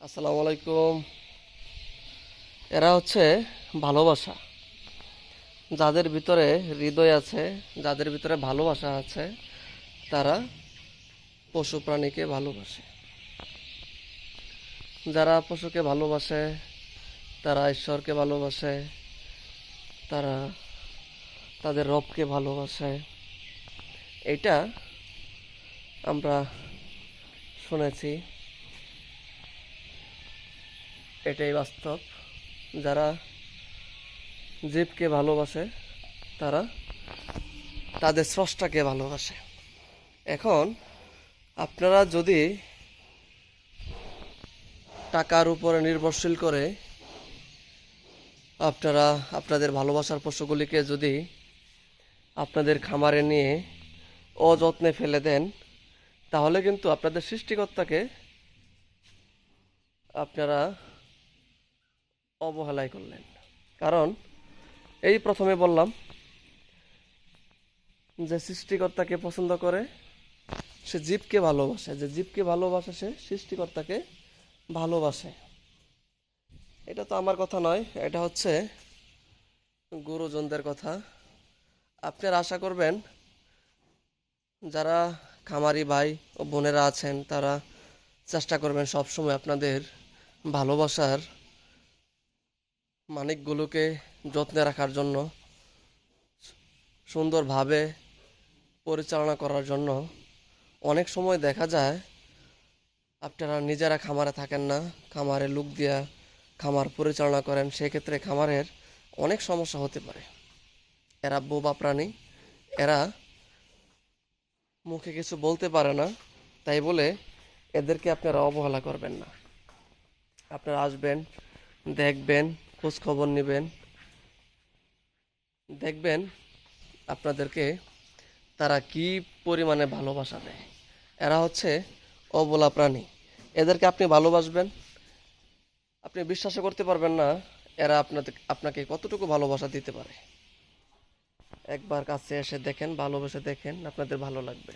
আসসালামু আলাইকুম। এরা হচ্ছে ভালোবাসা। যাদের ভিতরে হৃদয় আছে, যাদের ভিতরে ভালোবাসা আছে, তারা পশু প্রাণীকে ভালোবাসে। যারা পশুকে ভালোবাসে, তারা ঈশ্বরকে ভালোবাসে, তারা তাদের রবকে ভালোবাসে। এটা আমরা শুনেছি, এটাই বাস্তব। যারা জীবকে ভালোবাসে, তারা তাদের স্রষ্টাকে ভালোবাসে। এখন আপনারা যদি টাকার উপরে নির্ভরশীল করে আপনারা আপনাদের ভালোবাসার পশুগুলিকে যদি আপনাদের খামারে নিয়ে অযত্নে ফেলে দেন, তাহলে কিন্তু আপনাদের সৃষ্টিকর্তাকে আপনারা অবহেলাই করলেন। কারণ এই প্রথমে বললাম যে সৃষ্টিকর্তাকে পছন্দ করে সে জীবকে ভালোবাসে, যে জীবকে ভালোবাসে সে সৃষ্টিকর্তাকে ভালোবাসে। এটা তো আমার কথা নয়, এটা হচ্ছে গুরুজনদের কথা। আপনারা আশা করবেন যারা খামারি ভাই ও বোনেরা আছেন তারা চেষ্টা করবেন সবসময় আপনাদের ভালোবাসার মানিকগুলোকে যত্নে রাখার জন্য, সুন্দরভাবে পরিচালনা করার জন্য। অনেক সময় দেখা যায় আপনারা নিজেরা খামারে থাকেন না, খামারে লোক দিয়া খামার পরিচালনা করেন, সেক্ষেত্রে খামারের অনেক সমস্যা হতে পারে। এরা বোবা প্রাণী, এরা মুখে কিছু বলতে পারে না, তাই বলে এদেরকে আপনারা অবহেলা করবেন না। আপনারা আসবেন, দেখবেন, খোঁজ খবর নেবেন, দেখবেন আপনাদেরকে তারা কি পরিমাণে ভালোবাসা দেয়। এরা হচ্ছে অবলা প্রাণী। এদেরকে আপনি ভালোবাসবেন, আপনি বিশ্বাসও করতে পারবেন না এরা আপনাকে কতটুকু ভালোবাসা দিতে পারে। একবার কাছে এসে দেখেন, ভালোবেসে দেখেন, আপনাদের ভালো লাগবে।